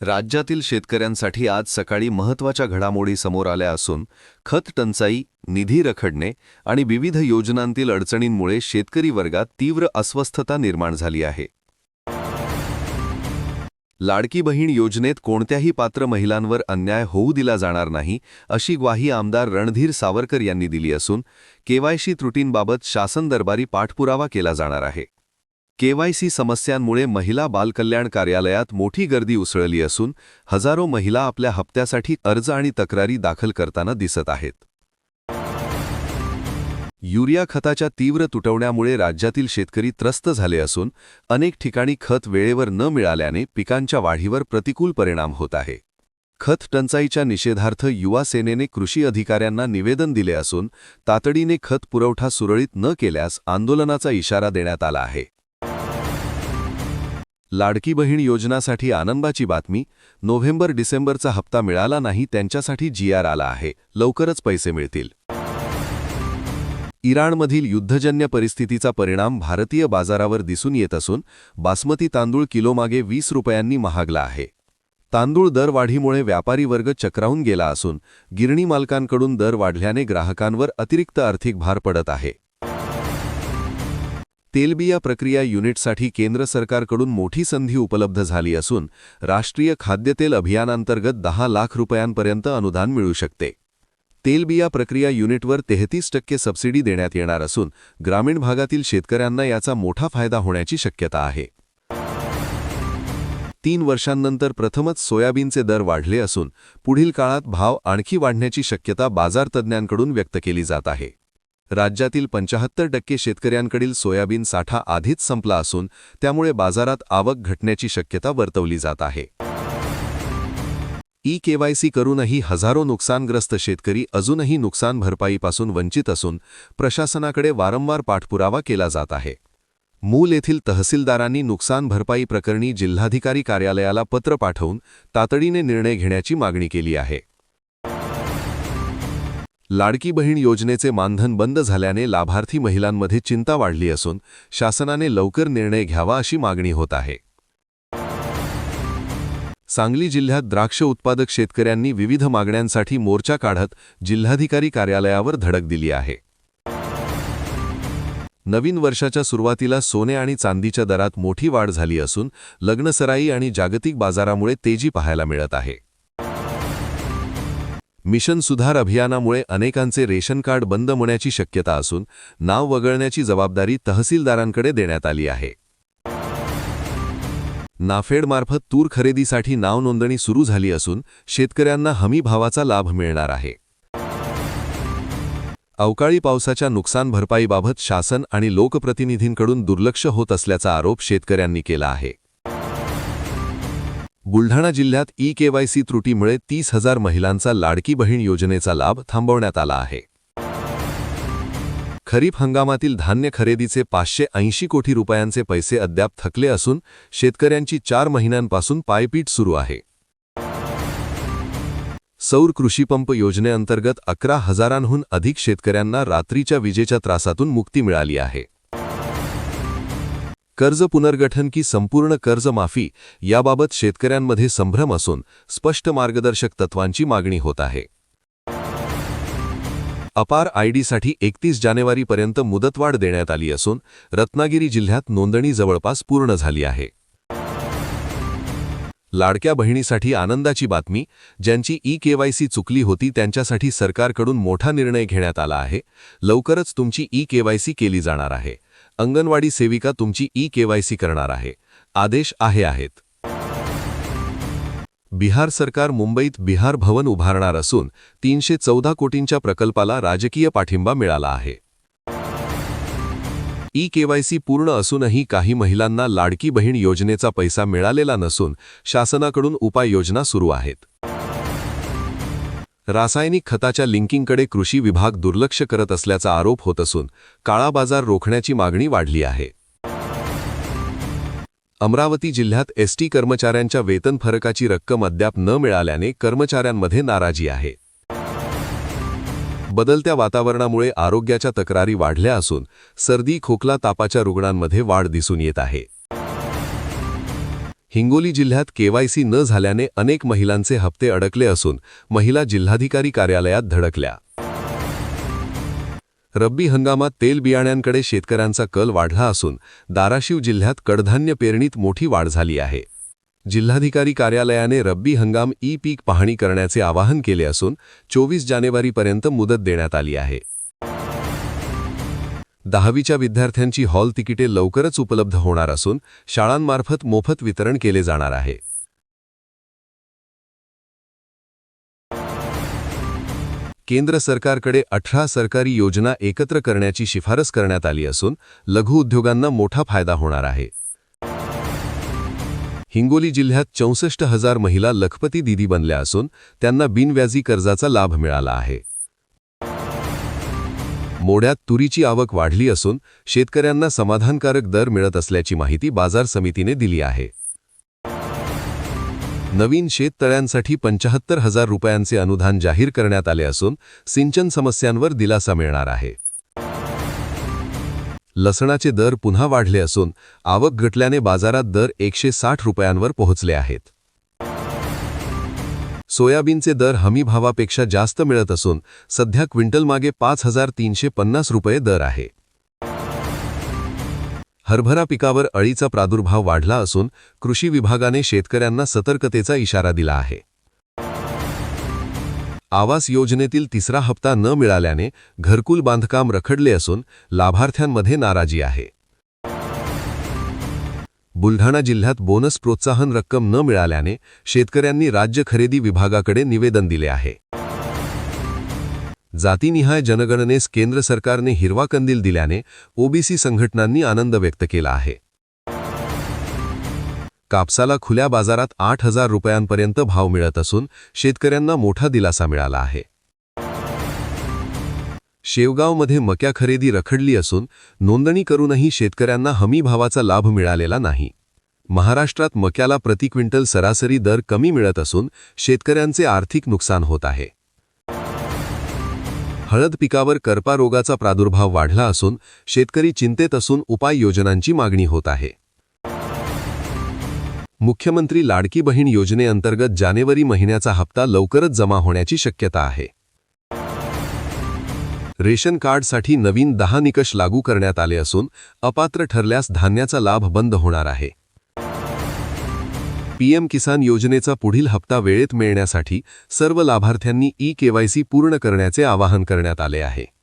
राज्यातील शेतकऱ्यांसाठी आज सकाळी महत्त्वाच्या घडामोडी समोर आल्या असून खत टंचाई, निधी रखडणे आणि विविध योजनांतील अडचणींमुळे शेतकरी वर्गात तीव्र अस्वस्थता निर्माण झाली आहे. लाडकी बहीण योजनेत कोणत्याही पात्र महिलांवर अन्याय होऊ दिला जाणार नाही, अशी ग्वाही आमदार रणधीर सावरकर यांनी दिली असून केवायसी त्रुटींबाबत शासन दरबारी पाठपुरावा केला जाणार आहे. केवायसी समस्यांमुळे महिला बालकल्याण कार्यालयात मोठी गर्दी उसळली असून हजारो महिला आपल्या हप्त्यासाठी अर्ज आणि तक्रारी दाखल करताना दिसत आहेत. युरिया खताच्या तीव्र तुटवण्यामुळे राज्यातील शेतकरी त्रस्त झाले असून अनेक ठिकाणी खत वेळेवर न मिळाल्याने पिकांच्या वाढीवर प्रतिकूल परिणाम होत आहे. खत टंचाईच्या निषेधार्थ युवा सेनेने कृषी अधिकाऱ्यांना निवेदन दिले असून तातडीने खत पुरवठा सुरळीत न केल्यास आंदोलनाचा इशारा देण्यात आला आहे. लाडकी बहीण योजनासाठी आनंदाची बातमी. नोव्हेंबर-डिसेंबरचा हप्ता मिळाला नाही त्यांच्यासाठी जीआर आला आहे. लवकरच पैसे मिळतील. इराणमधील युद्धजन्य परिस्थितीचा परिणाम भारतीय बाजारावर दिसून येत असून बासमती तांदूळ किलोमागे 20 रुपयांनी महागला आहे. तांदूळ दरवाढीमुळे व्यापारी वर्ग चक्रावून गेला असून गिरणी मालकांकडून दर वाढल्याने ग्राहकांवर अतिरिक्त आर्थिक भार पडत आहे. तेलबिया प्रक्रिया युनिटसाठी केंद्र सरकारकडून मोठी संधी उपलब्ध झाली असून राष्ट्रीय खाद्यतेल अभियानांतर्गत 10 लाख रुपयांपर्यंत अनुदान मिळू शकते. तेलबिया प्रक्रिया युनिटवर 33% सबसिडी देण्यात येणार असून ग्रामीण भागातील शेतकऱ्यांना याचा मोठा फायदा होण्याची शक्यता आहे. 3 वर्षांनंतर प्रथमच सोयाबीनचे दर वाढले असून पुढील काळात भाव आणखी वाढण्याची शक्यता बाजार तज्ज्ञांकडून व्यक्त केली जात आहे. राज्यातील 75% शेतकऱ्यांकडील सोयाबीन साठा आधीच संपला असून त्यामुळे बाजारात आवक घटण्याची शक्यता वर्तवली जात आहे. ई-केवायसी करूनही हजारो नुकसानग्रस्त शेतकरी अजूनही नुकसान भरपाईपासून वंचित असून प्रशासनाकडे वारंवार पाठपुरावा केला जात आहे. मूल येथील तहसीलदारांनी नुकसान भरपाई प्रकरणी जिल्हाधिकारी कार्यालयाला पत्र पाठवून तातडीने निर्णय घेण्याची मागणी केली आहे. लाडकी बहीण योजनेचे मानधन बंद झाल्याने लाभार्थी महिलांमध्ये चिंता वाढली असून शासनाने लवकर निर्णय घ्यावा अशी मागणी होत आहे. सांगली जिल्ह्यात द्राक्ष उत्पादक शेतकऱ्यांनी विविध मागण्यांसाठी मोर्चा काढत जिल्हाधिकारी कार्यालयावर धडक दिली आहे. नवीन वर्षाच्या सुरुवातीला सोने आणि चांदीच्या दरात मोठी वाढ झाली असून लग्नसराई आणि जागतिक बाजारामुळे तेजी पाहायला मिळत आहे. मिशन सुधार अभियानामुळे अनेकांचे रेशन कार्ड बंद होण्याची शक्यता असून नाव वगळण्याची जबाबदारी तहसीलदारांकडे देण्यात आली आहे. नाफेडमार्फत तूर खरेदीसाठी नाव नोंदणी सुरू झाली असून शेतकऱ्यांना हमी भावाचा लाभ मिळणार आहे. अवकाळी पावसाच्या नुकसान भरपाईबाबत शासन आणि लोकप्रतिनिधींकडून दुर्लक्ष होत असल्याचा आरोप शेतकऱ्यांनी केला आहे. बुलढाणा जिल्ह्यात ई-केवायसी त्रुटीमुळे 30,000 महिलांचा लाडकी बहीण योजनेचा लाभ थांबवण्यात आला आहे. खरीप हंगामातील धान्य खरेदीचे 580 कोटी रुपयांचे पैसे अद्याप थकले असून शेतकऱ्यांची 4 महिन्यांपासून पायपीट सुरू आहे. सौर कृषीपंप योजनेअंतर्गत 11,000हून अधिक शेतकऱ्यांना रात्रीच्या विजेच्या त्रासातून मुक्ती मिळाली आहे. कर्ज पुनर्गठन की संपूर्ण कर्ज माफी याबाबत शेतकऱ्यांमध्ये संभ्रम असून स्पष्ट मार्गदर्शक तत्वांची मागणी होत आहे. अपार आयडीसाठी 31 जानेवारीपर्यंत मुदतवाढ देण्यात आली असून रत्नागिरी जिल्ह्यात नोंदणी जवळपास पूर्ण झाली आहे. लाडक्या बहिणीसाठी आनंदाची बातमी. ज्यांची ई-केवायसी चुकली होती त्यांच्यासाठी सरकारकडून मोठा निर्णय घेण्यात आला आहे. लवकरच तुमची ई-केवायसी केली जाणार आहे. अंगणवाडी सेविका तुमची ई-केवायसी करणार आहे. आदेश आहेत. बिहार सरकार मुंबईत बिहार भवन उभारणार असून 314 कोटींच्या प्रकल्पाला राजकीय पाठिंबा मिळाला आहे. ई-केवायसी पूर्ण असूनही काही महिलांना लाडकी बहीण योजनेचा पैसा मिळालेला नसून शासनाकडून उपाययोजना सुरू आहेत. रासायनिक खताच्या लिंकिंगकडे कृषी विभाग दुर्लक्ष करत असल्याचा आरोप होत असून काळा बाजार रोखण्याची मागणी वाढली आहे. अमरावती जिल्ह्यात एसटी कर्मचाऱ्यांच्या वेतन फरकाची रक्कम अद्याप न मिळाल्याने कर्मचाऱ्यांमध्ये नाराजी आहे. बदलत्या वातावरणामुळे आरोग्याच्या तक्रारी वाढल्या असून सर्दी खोकला तापाच्या रुग्णांमध्ये वाढ दिसून येत आहे. हिंगोली जिल्ह्यात केवायसी न झाल्याने अनेक महिलांचे हप्ते अडकले असून महिला जिल्हाधिकारी कार्यालयात धडकल्या. रब्बी हंगामात तेल बियाण्यांकडे शेतकऱ्यांचा कल वाढला असून धाराशिव जिल्ह्यात कडधान्य पेरणीत मोठी वाढ झाली आहे. जिल्हाधिकारी कार्यालयाने रब्बी हंगाम ई-पीक पाहणी करण्याचे आवाहन केले असून 24 जानेवारीपर्यंत मुदत देण्यात आली आहे. 10वीच्या विद्यार्थ्यांची हॉल तिकिटे लवकरच उपलब्ध होणार असून शाळांमार्फत मोफत वितरण केले जाणार आहे. केंद्र सरकारकडे 18 सरकारी योजना एकत्र करण्याची शिफारस करण्यात आली असून लघु उद्योगांना मोठा फायदा होणार आहे. हिंगोली जिल्ह्यात 64,000 महिला लखपती दीदी बनल्या असून त्यांना बिनव्याजी कर्जाचा लाभ मिळाला आहे. मोढ्यात तुरीची आवक वाढली असून शेतकऱ्यांना समाधानकारक दर मिळत असल्याची माहिती बाजार समितीने दिली आहे. नवीन शेततळ्यांसाठी 75,000 रुपयांचे अनुदान जाहीर करण्यात आले असून सिंचन समस्यांवर दिलासा मिळणार आहे. लसणाचे दर पुन्हा वाढले असून आवक घटल्याने बाजारात दर 160 रुपयांवर पोहोचले आहेत. सोयाबीनचे दर हमी भावापेक्षा जास्त मिळत असून सध्या क्विंटलमागे 5,350 रुपये दर आहे. हरभरा पिकावर अळीचा प्रादुर्भाव वाढला असून कृषी विभागाने शेतकऱ्यांना सतर्कतेचा इशारा दिला आहे. आवास योजनेतील तिसरा हप्ता न मिळाल्याने घरकुल बांधकाम रखडले असून लाभार्थ्यांमध्ये नाराजी आहे. बुलढाणा जिल्ह्यात बोनस प्रोत्साहन रक्कम न मिळाल्याने शेतकऱ्यांनी राज्य खरेदी विभागाकडे निवेदन दिले आहे. जातीनिहाय जनगणनेस केंद्र सरकारने हिरवा कंदील दिल्याने ओबीसी संघटनांनी आनंद व्यक्त केला आहे. कापसाला खुल्या बाजारात 8,000 रुपयांपर्यंत भाव मिळत असून शेतकऱ्यांना मोठा दिलासा मिळाला आहे. शेवगावमध्ये मक्या खरेदी रखडली असून नोंदणी करूनही शेतकऱ्यांना हमी भावाचा लाभ मिळालेला नाही. महाराष्ट्रात मक्याला प्रति क्विंटल सरासरी दर कमी मिळत असून शेतकऱ्यांचे आर्थिक नुकसान होत आहे. हळद पिकावर करपा रोगाचा प्रादुर्भाव वाढला असून शेतकरी चिंतेत असून उपाययोजनांची मागणी होत आहे. मुख्यमंत्री लाडकी बहीण योजनेअंतर्गत जानेवारी महिन्याचा हप्ता लवकरच जमा होण्याची शक्यता आहे. रेशन कार्डसाठी नवीन 10 निकष लागू करण्यात आले असून अपात्र ठरल्यास धान्याचा लाभ बंद होणार आहे. पीएम किसान योजनेचा पुढील हप्ता वेळेत मिळण्यासाठी सर्व लाभार्थ्यांनी ई-केवायसी पूर्ण करण्याचे आवाहन करण्यात आले आहे.